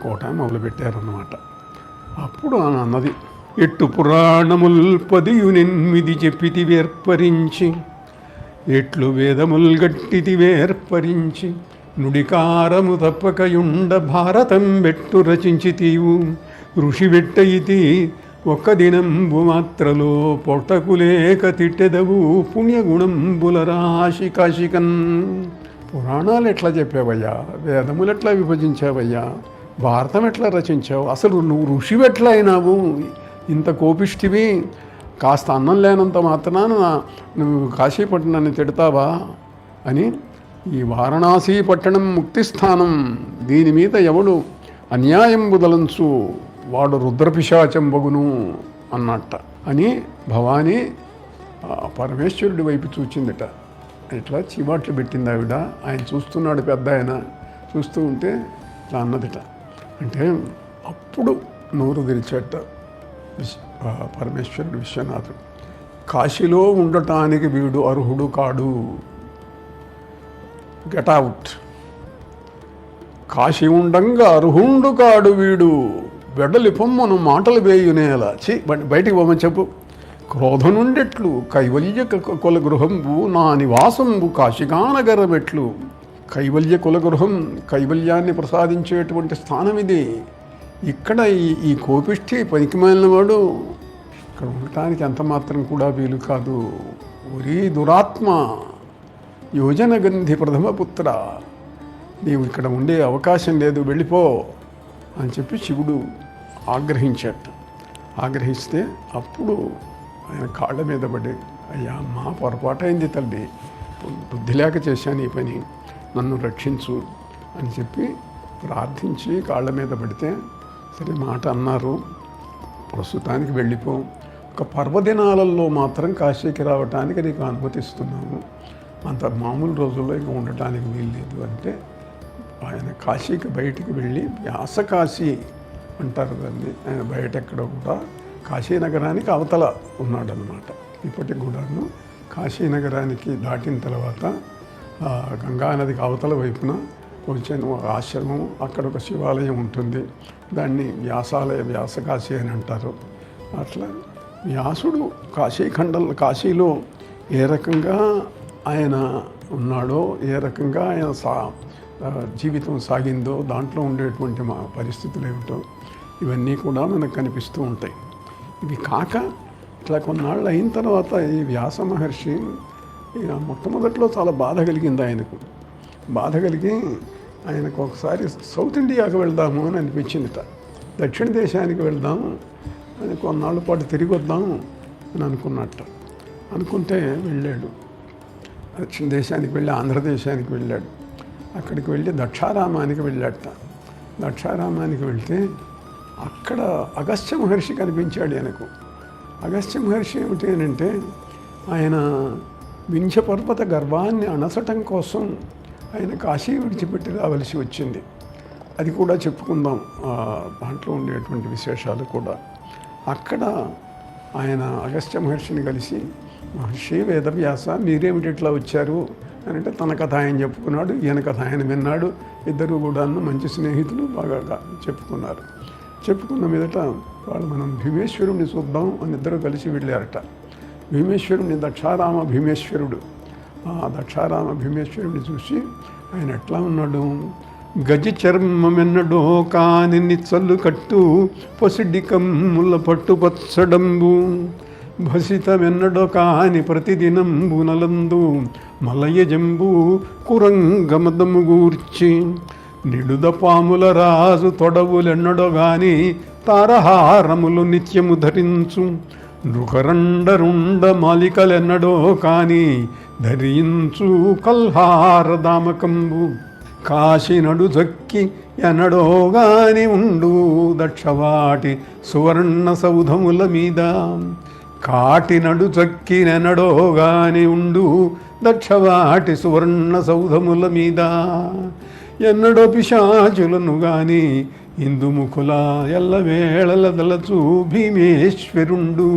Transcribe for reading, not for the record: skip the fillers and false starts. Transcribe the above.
చెప్పుకోవటం మొదలుపెట్టారన్నమాట. అప్పుడు ఆమె అన్నది, ఎట్టు పురాణముల్ 18 చెప్పితి వేర్పరించి, ఎట్లు వేదముల్ గట్టితి వేర్పరించి, నుడికారము తప్పకయుండ భారతం బెట్టు రచించితీవు, ఋషి వెట్టయితి ఒక్క దినంబు మాత్రలో పొట్టకులేక తిట్టెదవు పుణ్యగుణంబుల రాశి కాశికన్. పురాణాలు ఎట్లా చెప్పావయ్యా, వేదములు ఎట్లా విభజించావయ్యా, భారతం ఎట్లా రచించావు, అసలు నువ్వు ఋషివి ఎట్లా అయినావు, ఇంత కోపిష్టివి, కాస్త అన్నం లేనంత మాత్రాన నువ్వు కాశీపట్టణాన్ని తిడతావా అని. ఈ వారణాసి పట్టణం ముక్తిస్థానం, దీని మీద ఎవడు అన్యాయం బుదలంచు వాడు రుద్రపిశాచంబగును అన్నట్ట అని భవానీ పరమేశ్వరుడి వైపు చూచిందిట. ఇట్లా చీవాట్లు పెట్టింది ఆవిడ. ఆయన చూస్తున్నాడు, పెద్ద ఆయన చూస్తూ ఉంటే ఇట్లా అన్నదిట. అంటే అప్పుడు నోరు తెరిచేట పరమేశ్వరుడు విశ్వనాథుడు, కాశీలో ఉండటానికి వీడు అర్హుడు కాడు, గెట్ అవుట్. కాశీ ఉండంగా అర్హుండు కాడు వీడు, వెడలి పొమ్మను మాటలు వేయునేలా, బయటికి పోమని చెప్పు. క్రోధ నుండెట్లు కైవల్య కులగృహంబు నా నివాసంబు కాశికానగరమెట్లు. కైవల్య కులగృహం, కైవల్యాన్ని ప్రసాదించేటువంటి స్థానం ఇది. ఇక్కడ ఈ కోపిష్టి పనికిమాలిన వాడు ఇక్కడ ఉండటానికి ఎంత మాత్రం కూడా వీలు కాదు. ఒరీ దురాత్మ, యోజన గంధి ప్రథమపుత్ర, నీవు ఇక్కడ ఉండే అవకాశం లేదు, వెళ్ళిపో అని చెప్పి శివుడు ఆగ్రహించాడు. ఆగ్రహిస్తే అప్పుడు ఆయన కాళ్ళ మీద పడి, అయ్యా మా పొరపాటైంది తల్లి, బుద్ధి లేక చేశాను ఈ పని, నన్ను రక్షించు అని చెప్పి ప్రార్థించి కాళ్ళ మీద పడితే, సరే మాట అన్నారు, ప్రస్తుతానికి వెళ్ళిపో, ఒక పర్వదినాలలో మాత్రం కాశీకి రావటానికి నీకు అనుమతిస్తున్నాము, అంత మామూలు రోజుల్లో ఇంకా ఉండటానికి వీల్లేదు అంటే ఆయన కాశీకి బయటికి వెళ్ళి వ్యాసకాశీ అంటారు దాన్ని, ఆయన బయట ఎక్కడ కూడా కాశీనగరానికి అవతల ఉన్నాడనమాట. ఇప్పటికి కూడాను కాశీనగరానికి దాటిన తర్వాత గంగానదికి అవతల వైపున కొంచెం ఆశ్రమం, అక్కడ ఒక శివాలయం ఉంటుంది, దాన్ని వ్యాసకాశీ అని అంటారు. అట్లా వ్యాసుడు కాశీలో ఏ రకంగా ఆయన ఉన్నాడో, ఏ రకంగా ఆయన జీవితం సాగిందో, దాంట్లో ఉండేటువంటి మా పరిస్థితులు ఏమిటో ఇవన్నీ కూడా మనకు కనిపిస్తూ ఉంటాయి. ఇవి కాక ఇట్లా కొన్నాళ్ళు అయిన తర్వాత ఈ వ్యాస మహర్షి మొట్టమొదట్లో చాలా బాధ కలిగింది ఆయనకు. బాధ కలిగి ఆయనకు ఒకసారి సౌత్ ఇండియాకు వెళ్దాము అని అనిపించిందిట. దక్షిణ దేశానికి వెళ్దాము అని కొన్నాళ్ళ పాటు తిరిగి వద్దాము అని అనుకుంటే వెళ్ళాడు. దక్షిణ దేశానికి వెళ్ళి ఆంధ్రదేశానికి వెళ్ళాడు. అక్కడికి వెళ్ళి దక్షారామానికి వెళ్ళాడట. దక్షారామానికి వెళ్తే అక్కడ అగస్త్య మహర్షి కనిపించాడు ఆయనకు. అగస్త్య మహర్షి ఏమిటి అని అంటే, ఆయన వింధ్య పర్వత గర్వాన్ని అణసటం కోసం ఆయన కాశీ విడిచిపెట్టి రావలసి వచ్చింది. అది కూడా చెప్పుకుందాం, దాంట్లో ఉండేటువంటి విశేషాలు కూడా. అక్కడ ఆయన అగస్త్య మహర్షిని కలిసి, మహర్షి వేదవ్యాస మీరేమిటి ఇట్లా వచ్చారు అని అంటే, తన కథ ఆయన చెప్పుకున్నాడు, ఈయన కథ ఆయన విన్నాడు. ఇద్దరు కూడా మంచి స్నేహితులు, బాగా చెప్పుకున్నారు. చెప్పుకున్న మీదట వాళ్ళు మనం భీమేశ్వరుణ్ణి చూద్దాం అని ఇద్దరు కలిసి వెళ్ళారట. భీమేశ్వరుణ్ణి దక్షారామ భీమేశ్వరుడు, ఆ దక్షారామ భీమేశ్వరుడిని చూసి ఆయన ఎట్లా ఉన్నాడు, గజ చర్మమెన్నడో కాని నిచ్చల్లు కట్టు పొసిడికమ్ముల పట్టు పచ్చడంబు, భసితమెన్నడో కాని ప్రతిదినంబు నలందు మలయజంబు కురంగమదము గూర్చి, నిడుద పాముల రాజు తొడవులెన్నడో గాని తారహారములు నిత్యము ధరించు, నృకరండరుండ మాలికలెన్నడో కాని ధరించు కల్హారదామకంబు, కాశీ నడు జక్కి ఎన్నడోగాని ఉండు దక్షవాటి సువర్ణ సౌధముల మీద, కాటి నడు చక్కి నెన్నడోగాని ఉండు దక్షవాటి సువర్ణ సౌధముల మీద, ఎన్నడో పిశాచులను గాని ఇందుముఖుల ఎల్లవేళల దలచు భీమేశ్వరుండు.